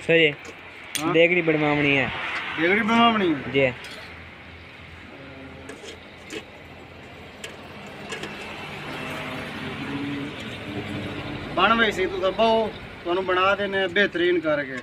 सही हाँ? देगड़ी बनवावनी है। देगड़ी बनवावनी है जी बन वैसे तो दबाओ तुहानू बना देने बेहतरीन करके।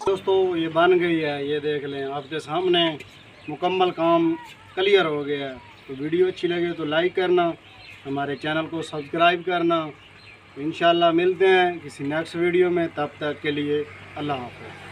दोस्तों ये बन गई है, ये देख लें आपके सामने मुकम्मल काम क्लियर हो गया है। तो वीडियो अच्छी लगे तो लाइक करना, हमारे चैनल को सब्सक्राइब करना। इंशाल्लाह मिलते हैं किसी नेक्स्ट वीडियो में, तब तक के लिए अल्लाह हाफ़िज़।